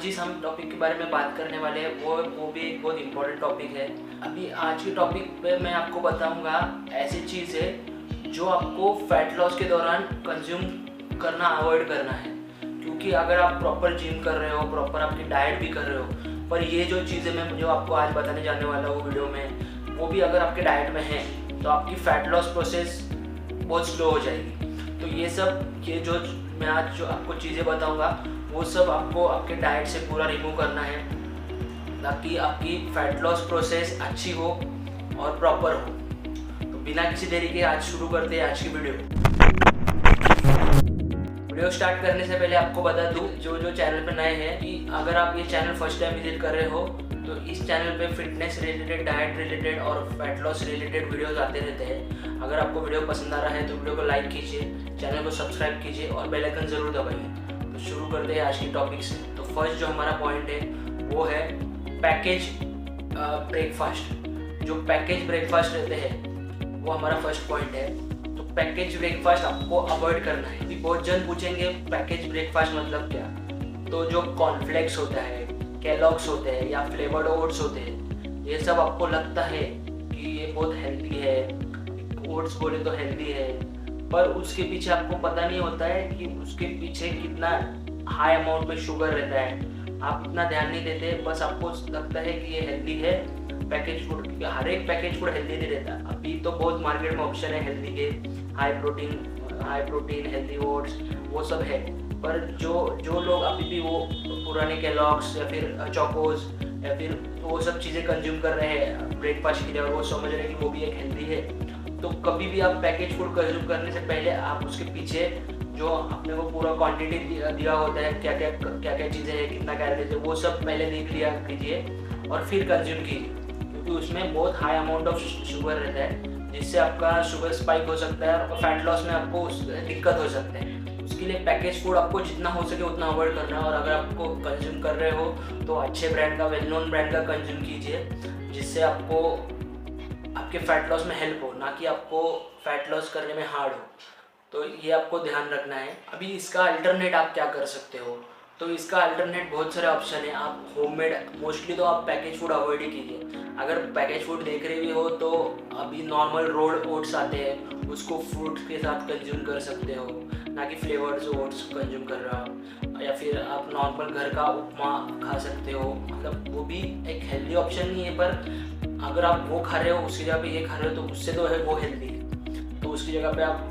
जिस हम टॉपिक के बारे में बात करने वाले हैं वो भी एक बहुत इम्पोर्टेंट टॉपिक है। अभी आज के टॉपिक पे मैं आपको बताऊंगा ऐसी चीज़ है जो आपको फैट लॉस के दौरान कंज्यूम करना अवॉइड करना है। क्योंकि अगर आप प्रॉपर जिम कर रहे हो, प्रॉपर आपकी डाइट भी कर रहे हो, पर ये जो चीज़ें मैं जो आपको आज बताने जाने वाला हूँ वीडियो में, वो भी अगर आपके डाइट में है तो आपकी फ़ैट लॉस प्रोसेस बहुत स्लो हो जाएगी। तो ये जो मैं आज जो आपको चीज़ें बताऊंगा वो सब आपको आपके डाइट से पूरा रिमूव करना है ताकि आपकी फ़ैट लॉस प्रोसेस अच्छी हो और प्रॉपर हो। तो बिना किसी देरी के आज शुरू करते हैं आज की वीडियो स्टार्ट करने से पहले आपको बता दूं, जो चैनल पर नए हैं, कि अगर आप ये चैनल फर्स्ट टाइम विजिट कर रहे हो तो इस चैनल पे फिटनेस रिलेटेड, डाइट रिलेटेड और फैट लॉस रिलेटेड वीडियोस आते रहते हैं। अगर आपको वीडियो पसंद आ रहा है तो वीडियो को लाइक कीजिए, चैनल को सब्सक्राइब कीजिए और बेल आइकन ज़रूर दबाइए। तो शुरू करते हैं आज की टॉपिक से। तो फर्स्ट जो हमारा पॉइंट है वो है पैकेज ब्रेकफास्ट। जो पैकेज ब्रेकफास्ट रहते हैं वो हमारा फर्स्ट पॉइंट है। तो पैकेज ब्रेकफास्ट आपको अवॉइड करना है। अभी बहुत जन पूछेंगे पैकेज ब्रेकफास्ट मतलब क्या। तो जो कॉर्नफ्लेक्स होता है, केलॉग्स होते हैं या फ्लेवर्ड ओट्स होते हैं, ये सब आपको लगता है कि ये बहुत हेल्दी है, ओट्स बोले तो हेल्दी है, पर उसके पीछे आपको पता नहीं होता है कि उसके पीछे कितना हाई अमाउंट में शुगर रहता है। आप इतना ध्यान नहीं देते, बस आपको लगता है कि ये हेल्दी है पैकेज फूड। क्योंकि हर एक पैकेज फूड हेल्दी नहीं रहता। अभी तो बहुत मार्केट में ऑप्शन है हेल्दी के, हाई प्रोटीन हेल्दी ओट्स वो सब है। पर जो लोग अभी भी वो पुराने केलॉग्स या फिर चोकोज या फिर वो सब चीज़ें कंज्यूम कर रहे हैं ब्रेकफास्ट के लिए और वो समझ रहे हैं कि वो भी एक हेल्दी है, तो कभी भी आप पैकेज फूड कंज्यूम करने से पहले आप उसके पीछे जो अपने को पूरा क्वांटिटी दिया होता है, क्या क्या चीज़ें हैं, कितना कैलोरीज है, वो सब पहले देख लिया कीजिए और फिर कंज्यूम कीजिए। क्योंकि उसमें बहुत हाई अमाउंट ऑफ शुगर रहता है जिससे आपका शुगर स्पाइक हो सकता है और फैट लॉस में आपको दिक्कत हो सकता है। उसके लिए पैकेज फूड आपको जितना हो सके उतना अवॉइड करना है। और अगर आपको कंज्यूम कर रहे हो तो अच्छे ब्रांड का, वेल नोन ब्रांड का कंज्यूम कीजिए जिससे आपको आपके फैट लॉस में हेल्प हो, ना कि आपको फैट लॉस करने में हार्ड हो। तो ये आपको ध्यान रखना है। अभी इसका अल्टरनेट आप क्या कर सकते हो, तो इसका अल्टरनेट बहुत सारे ऑप्शन है। आप होममेड, मोस्टली तो आप पैकेज फूड अवॉइड ही कीजिए। अगर पैकेज फूड देख रहे भी हो तो अभी नॉर्मल रोल्ड ओट्स आते हैं, उसको फ्रूट के साथ कंज्यूम कर सकते हो, ना कि फ्लेवर्ड ओट्स कंज्यूम कर रहा हो। या फिर आप नॉर्मल घर का उपमा खा सकते हो, मतलब वो भी एक हेल्दी ऑप्शन नहीं है, पर अगर आप वो खा रहे हो उसकी जगह पे ये खा रहे हो तो उससे तो है वो हेल्दी है। तो उसकी जगह पे आप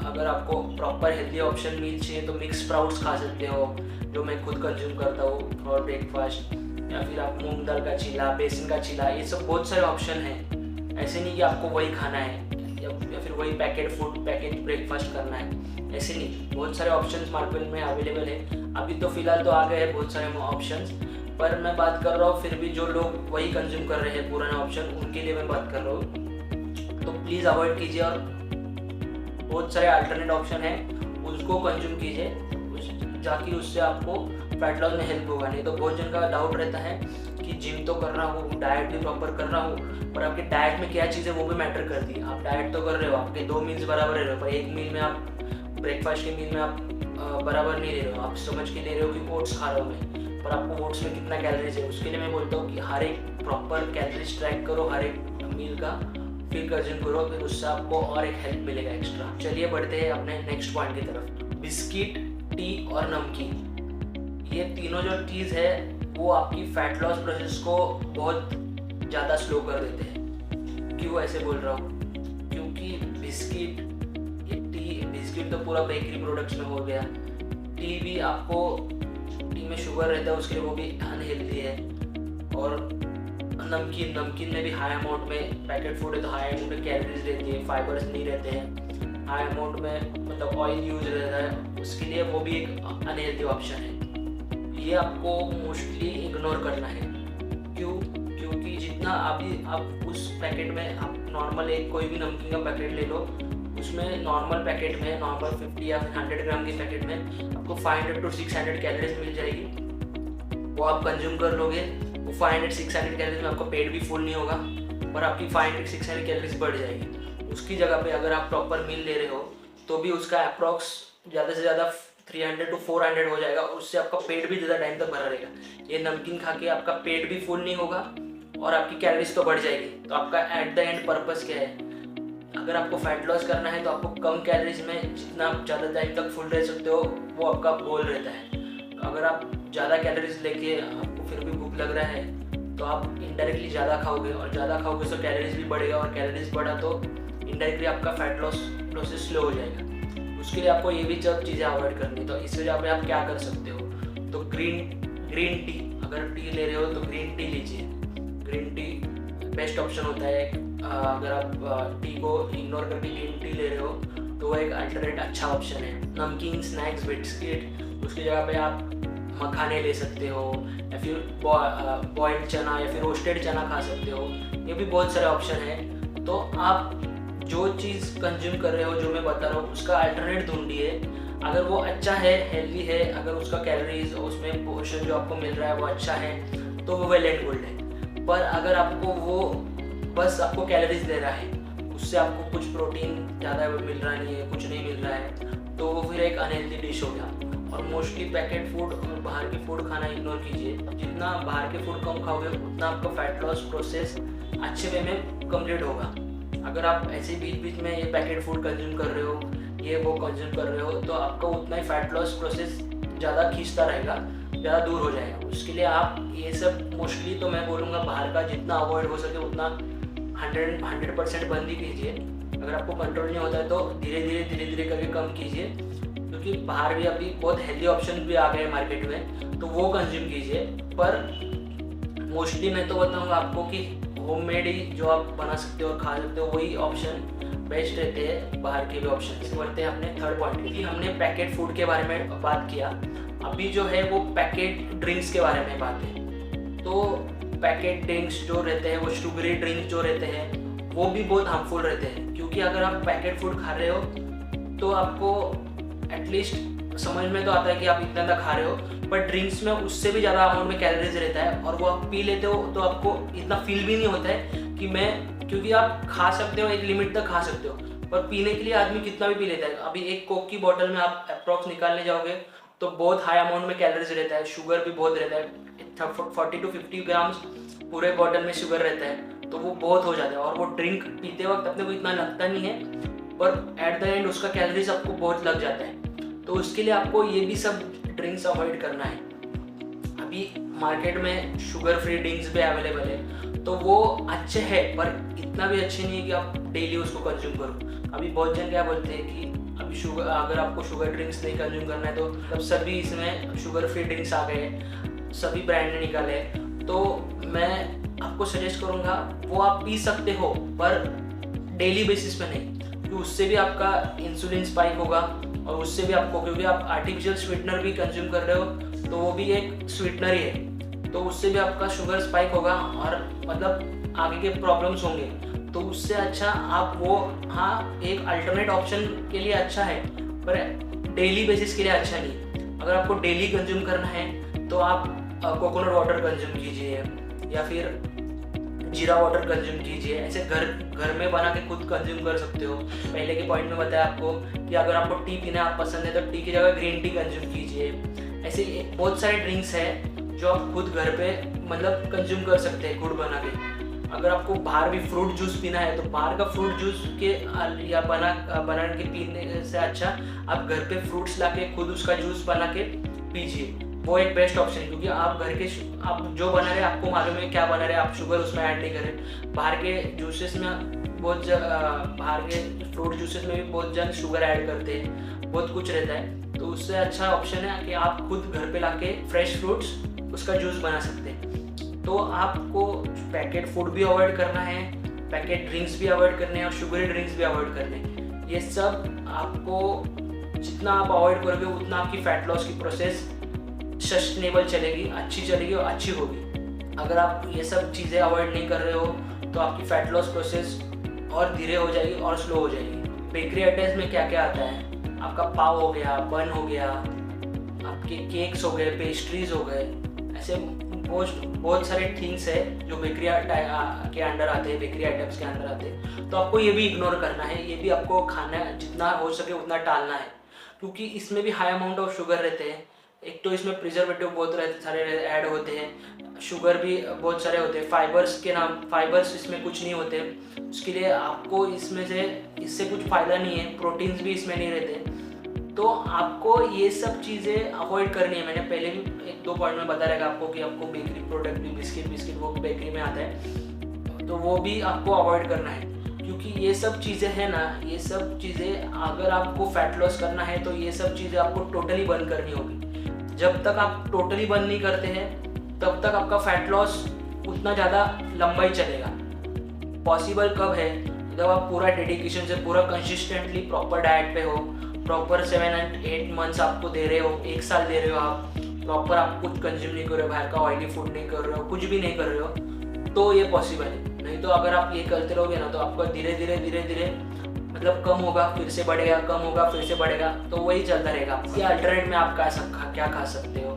अगर आपको प्रॉपर हेल्दी ऑप्शन मिल चाहिए तो मिक्स स्प्राउट्स खा सकते हो, जो मैं खुद कंज्यूम करता हूँ और ब्रेकफास्ट। या फिर आप मूंग दाल का चीला, बेसन का चीला, ये सब बहुत सारे ऑप्शन हैं। ऐसे नहीं कि आपको वही खाना है या फिर वही पैकेज ब्रेकफास्ट करना है, ऐसे नहीं। बहुत सारे ऑप्शंस मार्केट में अवेलेबल है। अभी तो फिलहाल तो आ गए हैं बहुत सारे ऑप्शंस, पर मैं बात कर रहा हूँ फिर भी जो लोग वही कंज्यूम कर रहे हैं पुराने ऑप्शन, उनके लिए मैं बात कर रहा हूँ। तो प्लीज़ अवॉइड कीजिए और बहुत सारे अल्टरनेट ऑप्शन है उसको कंज्यूम कीजिए, जाकि उससे आपको फैट लॉस में हेल्प होगा। नहीं तो बहुत जन का डाउट रहता है कि जिम तो कर रहा हूँ, डाइट भी प्रॉपर कर रहा हूँ, पर आपके डाइट में क्या चीज़ें वो भी मैटर करती है। आप डाइट तो कर रहे हो, आपके 2 मील्स बराबर रह रहे हो, पर एक मील में आप ब्रेकफास्ट के मील में आप बराबर नहीं ले रहे हो। आप समझ के ले रहे हो कि ओट्स खा रहा हूँ मैं, पर आपको ओट्स में कितना कैलोरीज है। उसके लिए मैं बोलता हूँ कि हर एक प्रॉपर कैलोरीज ट्रैक करो हर एक मील का, फिर कंज्यूम करो, फिर उससे आपको और एक हेल्प मिलेगा एक्स्ट्रा। चलिए बढ़ते हैं अपने नेक्स्ट पॉइंट की तरफ। बिस्किट, टी और नमकीन, ये तीनों जो चीज़ है वो आपकी फैट लॉस प्रोसेस को बहुत ज़्यादा स्लो कर देते हैं। क्यों ऐसे बोल रहा हूँ, क्योंकि बिस्किट तो पूरा बेकरी प्रोडक्ट्स में हो गया। टी में शुगर रहता है, उसके लिए वो भी अनहेल्दी है। और नमकीन में भी हाई अमाउंट में, पैकेट फूड है तो हाई अमाउंट में कैलोरीज रहती है, फाइबर्स नहीं रहते हैं, हाई अमाउंट में मतलब ऑयल यूज रहता है, उसके लिए वो भी एक अनहेल्दी ऑप्शन है। ये आपको मोस्टली इग्नोर करना है। क्योंकि जितना अभी आप उस पैकेट में, आप नॉर्मल एक कोई भी नमकीन का पैकेट ले लो, उसमें नॉर्मल पैकेट में, नॉर्मल 50 या 100 ग्राम के पैकेट में आपको 500 to 600 कैलोरीज मिल जाएगी। वो आप कंज्यूम कर लोगे, वो 500-600 कैलोरीज में आपका पेट भी फुल नहीं होगा, पर आपकी 500-600 कैलोरीज बढ़ जाएगी। उसकी जगह पे अगर आप प्रॉपर मील ले रहे हो तो भी उसका अप्रॉक्स ज़्यादा से ज़्यादा 300 to 400 हो जाएगा, उससे आपका पेट भी ज़्यादा टाइम तक भरा रहेगा। ये नमकीन खा के आपका पेट भी फुल नहीं होगा और आपकी कैलोरीज तो बढ़ जाएगी। तो आपका एट द एंड पर्पस क्या है? अगर आपको फैट लॉस करना है तो आपको कम कैलोरीज में जितना आप ज़्यादा टाइम तक फुल रह सकते हो वो आपका गोल रहता है। तो अगर आप ज़्यादा कैलोरीज लेके आपको फिर भी भूख लग रहा है तो आप इनडायरेक्टली ज़्यादा खाओगे, और ज़्यादा खाओगे तो कैलोरीज भी बढ़ेगा, और कैलोरीज बढ़ा तो इनडायरेक्टली आपका फैट लॉस प्रोसेस स्लो हो जाएगा। उसके लिए आपको ये भी सब चीज़ें अवॉइड करनी। तो इस वजह पे आप क्या कर सकते हो? तो ग्रीन टी, अगर टी ले रहे हो तो ग्रीन टी लीजिए। ग्रीन टी बेस्ट ऑप्शन होता है। अगर आप टी को इग्नोर करके ग्रीन टी ले रहे हो तो वो एक अल्टरनेट अच्छा ऑप्शन है। नमकीन, स्नैक्स, बिस्किट, उसकी जगह पे आप मखाने ले सकते हो, या फिर बॉइल्ड चना या फिर रोस्टेड चना खा सकते हो। ये भी बहुत सारे ऑप्शन है। तो आप जो चीज़ कंज्यूम कर रहे हो, जो मैं बता रहा हूँ, उसका अल्टरनेट ढूंढिए। अगर वो अच्छा है, हेल्दी है, अगर उसका कैलोरीज उसमें पोर्शन जो आपको मिल रहा है वो अच्छा है तो वो वेल एंड गुड है। पर अगर आपको वो बस आपको कैलोरीज दे रहा है, उससे आपको कुछ प्रोटीन ज़्यादा मिल रहा नहीं है, कुछ नहीं मिल रहा है, तो वो फिर एक अनहेल्दी डिश हो गया। और मोस्टली पैकेट फूड और बाहर की फूड खाना इग्नोर कीजिए। जितना बाहर के फूड कम खाओगे उतना आपका फैट लॉस प्रोसेस अच्छे वे में कंप्लीट होगा। अगर आप ऐसे बीच बीच में ये पैकेट फूड कंज्यूम कर रहे हो, ये वो कंज्यूम कर रहे हो, तो आपका उतना ही फैट लॉस प्रोसेस ज़्यादा खींचता रहेगा, ज़्यादा दूर हो जाएगा। उसके लिए आप ये सब मोस्टली तो मैं बोलूँगा बाहर का जितना अवॉइड हो सके उतना 100% बंद ही कीजिए। अगर आपको कंट्रोल नहीं होता है तो धीरे धीरे करके कम कीजिए, क्योंकि बाहर भी अभी बहुत हेल्दी ऑप्शन भी आ गए मार्केट में, तो वो कंज्यूम कीजिए। पर मोस्टली मैं तो बताऊँगा आपको कि होममेड ही जो आप बना सकते हो और खा सकते हो वही ऑप्शन बेस्ट रहते हैं बाहर के भी ऑप्शन से। बढ़ते हैं अपने थर्ड पॉइंट की। हमने पैकेट फूड के बारे में बात किया, अभी जो है वो पैकेट ड्रिंक्स के बारे में बात है। तो पैकेट ड्रिंक्स जो रहते हैं, वो शुगरी ड्रिंक्स जो रहते हैं, वो भी बहुत हार्मफुल रहते हैं। क्योंकि अगर आप पैकेट फूड खा रहे हो तो आपको एटलीस्ट समझ में तो आता है कि आप इतना ज़्यादा खा रहे हो, पर ड्रिंक्स में उससे भी ज़्यादा अमाउंट में कैलोरीज रहता है, और वो आप पी लेते हो तो आपको इतना फील भी नहीं होता है कि क्योंकि आप खा सकते हो, एक लिमिट तक खा सकते हो, पर पीने के लिए आदमी कितना भी पी लेता है। अभी एक कोक की बोतल में आप अप्रॉक्स निकालने जाओगे तो बहुत हाई अमाउंट में कैलोरीज रहता है, शुगर भी बहुत रहता है। 40 to 50 ग्राम्स पूरे बॉटल में शुगर रहता है, तो वो बहुत हो जाता है। और वो ड्रिंक पीते वक्त अपने को इतना लगता नहीं है, पर एट द एंड उसका कैलोरीज आपको बहुत लग जाता है। तो उसके लिए आपको ये भी सब ड्रिंक्स अवॉइड करना है। अभी मार्केट में शुगर फ्री ड्रिंक्स भी अवेलेबल है, तो वो अच्छे हैं, पर इतना भी अच्छे नहीं है कि आप डेली उसको कंज्यूम करो। अभी बहुत जन क्या बोलते हैं कि अभी शुगर, अगर आपको शुगर ड्रिंक्स नहीं कंज्यूम करना है तो अब सभी इसमें शुगर फ्री ड्रिंक्स आ गए, सभी ब्रांड ने निकाले। तो मैं आपको सजेस्ट करूँगा वो आप पी सकते हो, पर डेली बेसिस पे नहीं, क्योंकि उससे भी आपका इंसुलिन स्पाइक होगा, और उससे भी आपको, क्योंकि आप आर्टिफिशियल स्वीटनर भी कंज्यूम कर रहे हो तो वो भी एक स्वीटनर ही है, तो उससे भी आपका शुगर स्पाइक होगा और मतलब आगे के प्रॉब्लम्स होंगे। तो उससे अच्छा आप वो, हाँ एक अल्टरनेट ऑप्शन के लिए अच्छा है, पर डेली बेसिस के लिए अच्छा नहीं। अगर आपको डेली कंज्यूम करना है तो आप कोकोनट वाटर कंज्यूम कीजिए, या फिर जीरा वाटर कंज्यूम कीजिए। ऐसे घर में बना के खुद कंज्यूम कर सकते हो। पहले के पॉइंट में बताया आपको कि अगर आपको टी पीना पसंद है तो टी की जगह ग्रीन टी कंज्यूम कीजिए। ऐसे बहुत सारे ड्रिंक्स हैं जो आप खुद घर पे मतलब कंज्यूम कर सकते हैं खुद बना के। अगर आपको बाहर भी फ्रूट जूस पीना है तो बाहर का फ्रूट जूस के या बना के पीने से अच्छा आप घर पे फ्रूट्स ला के खुद उसका जूस बना के पीजिए, वो एक बेस्ट ऑप्शन है। क्योंकि आप घर के आप जो बना रहे आपको मालूम है क्या बना रहे, आप शुगर उसमें ऐड नहीं करें। बाहर के जूसेस में बाहर के फ्रूट जूसेस में भी बहुत जन शुगर ऐड करते हैं, बहुत कुछ रहता है। तो उससे अच्छा ऑप्शन है कि आप खुद घर पे लाके फ्रेश फ्रूट्स उसका जूस बना सकते हैं। तो आपको पैकेट फूड भी अवॉइड करना है, पैकेट ड्रिंक्स भी अवॉइड करने हैं, और शुगरी ड्रिंक्स भी अवॉइड करने हैं। ये सब आपको जितना आप अवॉइड करोगे उतना आपकी फैट लॉस की प्रोसेस सस्टेनेबल चलेगी, अच्छी चलेगी और अच्छी होगी। अगर आप ये सब चीज़ें अवॉइड नहीं कर रहे हो तो आपकी फैट लॉस प्रोसेस और धीरे हो जाएगी और स्लो हो जाएगी। बेकरी आइटम्स में क्या क्या आता है, आपका पाव हो गया, बन हो गया, आपके केक्स हो गए, पेस्ट्रीज हो गए, ऐसे बहुत सारे थिंग्स है जो बेकरी के अंडर आते हैं, बेकरी आइटम्स के अंदर आते हैं। तो आपको ये भी इग्नोर करना है, ये भी आपको खाना जितना हो सके उतना टालना है। क्योंकि इसमें भी हाई अमाउंट ऑफ शुगर रहते हैं। एक तो इसमें प्रिजर्वेटिव बहुत सारे ऐड होते हैं, शुगर भी बहुत सारे होते हैं, फाइबर्स इसमें कुछ नहीं होते, उसके लिए आपको इससे कुछ फ़ायदा नहीं है, प्रोटीन्स भी इसमें नहीं रहते। तो आपको ये सब चीज़ें अवॉइड करनी है। मैंने पहले भी 1-2 पॉइंट में बता रहेगा आपको कि आपको बेकरी प्रोडक्ट भी बिस्किट वो बेकरी में आता है, तो वो भी आपको अवॉइड करना है। क्योंकि ये सब चीज़ें हैं ना, ये सब चीज़ें अगर आपको फैट लॉस करना है तो ये सब चीज़ें आपको टोटली बंद करनी होगी। जब तक आप टोटली बंद नहीं करते हैं तब तक आपका फैट लॉस उतना ज़्यादा लंबा ही चलेगा। पॉसिबल कब है? जब आप पूरा डेडिकेशन से, पूरा कंसिस्टेंटली प्रॉपर डाइट पे हो, प्रॉपर 7-8 मंथ्स आपको दे रहे हो, 1 साल दे रहे हो, आप प्रॉपर आप कुछ कंज्यूम नहीं कर रहे हो, बाहर का ऑयली फूड नहीं कर रहे हो, कुछ भी नहीं कर रहे हो, तो ये पॉसिबल है। नहीं तो अगर आप ये करते रहोगे ना तो आपका धीरे धीरे मतलब कम होगा, फिर से बढ़ेगा, कम होगा, फिर से बढ़ेगा, तो वही चलता रहेगा। ये अल्टरनेट में आप क्या खा सकते हो?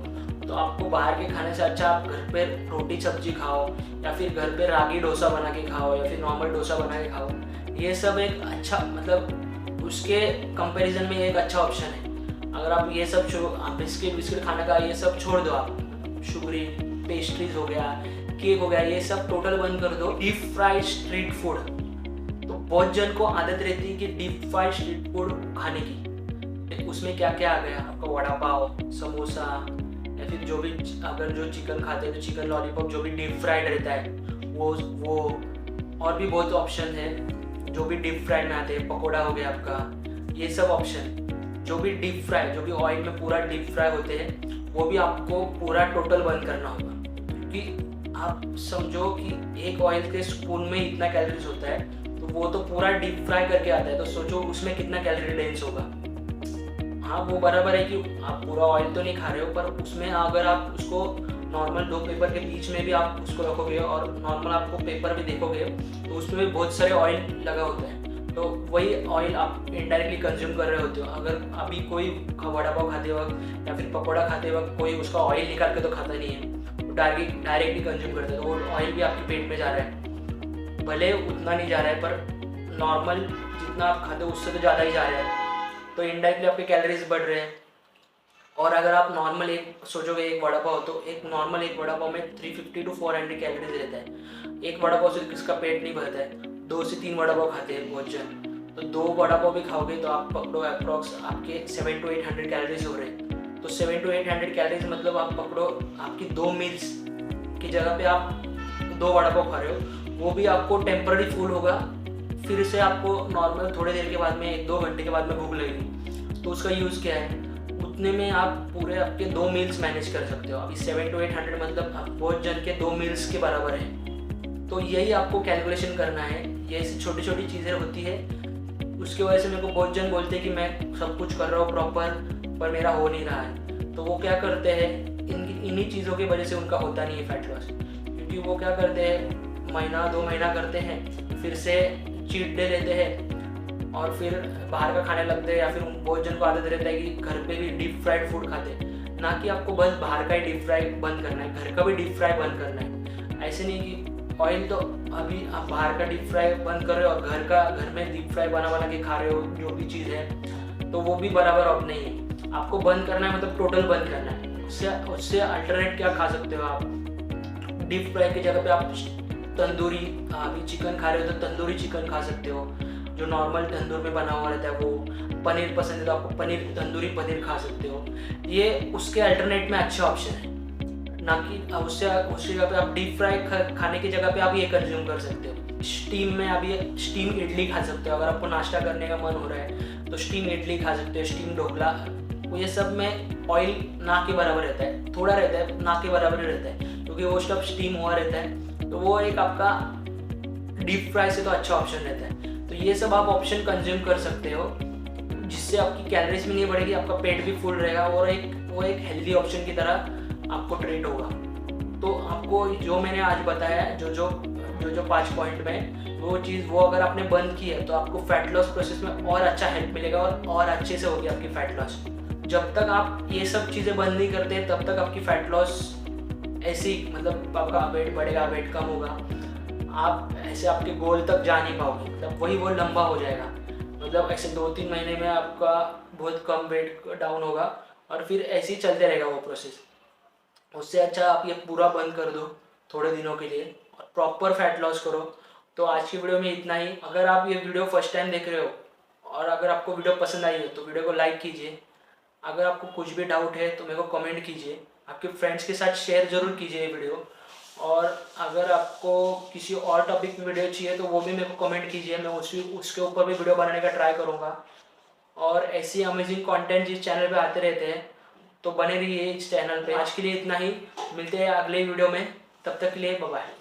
तो आपको बाहर के खाने से अच्छा आप घर पे रोटी सब्जी खाओ, या फिर घर पे रागी डोसा बना के खाओ, या फिर नॉर्मल डोसा बना के खाओ। ये सब एक अच्छा, मतलब उसके कंपैरिजन में एक अच्छा ऑप्शन है। अगर आप ये सब बिस्किट खाने का ये सब छोड़ दो, आप शुगरी पेस्ट्रीज हो गया, केक हो गया, ये सब टोटल बंद कर दो। डीप फ्राइड स्ट्रीट फूड, तो बहुत जन को आदत रहती है कि डीप फ्राइड स्ट्रीट फूड खाने की। उसमें क्या क्या आ गया आपका, वड़ा पाव, समोसा, या फिर जो भी, अगर जो चिकन खाते हैं तो चिकन लॉलीपॉप जो भी डीप फ्राइड रहता है वो और भी बहुत ऑप्शन है जो भी डीप फ्राइड में आते हैं। पकोड़ा हो गया आपका, ये सब ऑप्शन जो भी डीप फ्राई, जो भी ऑयल में पूरा डीप फ्राई होते हैं, वो भी आपको पूरा टोटल बंद करना होगा। क्योंकि आप समझो कि एक ऑयल के स्पून में इतना कैलोरीज होता है, तो वो तो पूरा डीप फ्राई करके आता है, तो सोचो उसमें कितना कैलोरी डेंस होगा। हाँ, वो बराबर है कि आप पूरा ऑयल तो नहीं खा रहे हो, पर उसमें अगर आप उसको नॉर्मल 2 पेपर के बीच में भी आप उसको रखोगे और नॉर्मल आपको पेपर भी देखोगे तो उसमें भी बहुत सारे ऑयल लगा होता है, तो वही ऑयल आप इनडायरेक्टली कंज्यूम कर रहे होते हो। अगर अभी कोई वड़ा पाव खाते वक्त या फिर पकौड़ा खाते वक्त कोई उसका ऑयल निकाल के तो खाता नहीं है, तो डायरेक्टली कंज्यूम करता है, तो वो ऑयल भी आपके पेट में जा रहा है। भले उतना नहीं जा रहा है, पर नॉर्मल जितना आप खाते हो उससे तो ज़्यादा ही जा रहा है, तो इनडायरेक्टली आपके कैलोरीज बढ़ रहे हैं। और अगर आप नॉर्मल एक सोचोगे एक वड़ा पाव, तो एक वड़ा पाव में 350 to 400 कैलोरीज रहता है। एक वड़ा पाव से किसका पेट नहीं भरता है, 2 से 3 वड़ा पाव खाते हैं बहुत जन, तो 2 वड़ा पाव भी खाओगे तो आप पकड़ो अप्रॉक्स आपके 700 to 800 कैलोरीज हो रहे हैं। तो 700 to 800 कैलोरीज मतलब आप पकड़ो आपकी 2 मील्स की जगह पे आप 2 वड़ा पाव खा रहे हो, वो भी आपको टेम्पररी फूल होगा, फिर से आपको नॉर्मल थोड़ी देर के बाद में 1-2 घंटे के बाद में भूख लगेगी। तो उसका यूज़ क्या है, उतने में आप पूरे आपके 2 मील्स मैनेज कर सकते हो। अभी 700 to 800 मतलब आप बहुत जन के 2 मील्स के बराबर है। तो यही आपको कैलकुलेशन करना है। ये ऐसी छोटी छोटी चीज़ें होती है, उसकी वजह से मेरे को बहुत जन बोलते हैं कि मैं सब कुछ कर रहा हूँ प्रॉपर, पर मेरा हो नहीं रहा है। तो वो क्या करते हैं, इन्हीं चीज़ों की वजह से उनका होता नहीं है फैट लॉस। क्योंकि वो क्या करते हैं, 1-2 महीना करते हैं, फिर से चीट डे लेते हैं और फिर बाहर का खाने लगते हैं, या फिर बहुत जन को आदत रहता है कि घर पे भी डीप फ्राइड फूड खाते हैं। ना कि आपको बस बाहर का ही डीप फ्राई बंद करना है, घर का भी डीप फ्राई बंद करना है। ऐसे नहीं कि ऑयल तो अभी आप बाहर का डीप फ्राई बंद कर रहे हो और घर में डीप फ्राई बना के खा रहे हो, जो भी चीज़ है, तो वो भी बराबर अब नहीं है। आपको बंद करना है, मतलब टोटल बंद करना है। उससे अल्टरनेट क्या खा सकते हो आप, डीप फ्राई की जगह पे आप तंदूरी, अभी चिकन खा रहे हो तो तंदूरी चिकन खा सकते हो, जो नॉर्मल तंदूर में बना हुआ रहता है। वो पनीर पसंद है तो आपको तंदूरी पनीर खा सकते हो। ये उसके अल्टरनेट में अच्छा ऑप्शन है, ना कि उससे जगह पे आप डीप फ्राई खाने की जगह पे आप ये कंज्यूम कर सकते हो। स्टीम में अभी स्टीम इडली खा सकते हो, अगर आपको नाश्ता करने का मन हो रहा है तो स्टीम इडली खा सकते हो, स्टीम ढोकला। ये सब में ऑयल ना के बराबर रहता है, थोड़ा रहता है, ना के बराबर रहता है, क्योंकि वो सब स्टीम हुआ रहता है। तो वो एक आपका डीप फ्राई से तो अच्छा ऑप्शन रहता है। तो ये सब आप ऑप्शन कंज्यूम कर सकते हो, जिससे आपकी कैलोरीज भी नहीं बढ़ेगी, आपका पेट भी फुल रहेगा, और वो एक हेल्दी ऑप्शन की तरह आपको ट्रीट होगा। तो आपको जो मैंने आज बताया है, जो 5 पॉइंट में, वो अगर आपने बंद की है तो आपको फैट लॉस प्रोसेस में और अच्छा हेल्प मिलेगा और अच्छे से होगी आपकी फैट लॉस। जब तक आप ये सब चीज़ें बंद नहीं करते तब तक आपकी फैट लॉस ऐसे ही, मतलब आपका वेट बढ़ेगा, वेट कम होगा, आप ऐसे आपके गोल तक जा नहीं पाओगे, मतलब वो लंबा हो जाएगा। मतलब ऐसे 2-3 महीने में आपका बहुत कम वेट डाउन होगा और फिर ऐसे ही चलते रहेगा वो प्रोसेस। उससे अच्छा आप ये पूरा बंद कर दो थोड़े दिनों के लिए और प्रॉपर फैट लॉस करो। तो आज की वीडियो में इतना ही। अगर आप ये वीडियो फर्स्ट टाइम देख रहे हो और अगर आपको वीडियो पसंद आई हो तो वीडियो को लाइक कीजिए। अगर आपको कुछ भी डाउट है तो मेरे को कमेंट कीजिए, आपके फ्रेंड्स के साथ शेयर ज़रूर कीजिए ये वीडियो। और अगर आपको किसी और टॉपिक पे वीडियो चाहिए तो वो भी मेरे को कमेंट कीजिए, मैं उसके ऊपर भी वीडियो बनाने का ट्राई करूँगा। और ऐसी अमेजिंग कंटेंट जिस चैनल पे आते रहते हैं तो बने रहिए इस चैनल पे। आज के लिए इतना ही, मिलते हैं अगले वीडियो में, तब तक के लिए बाय बाय।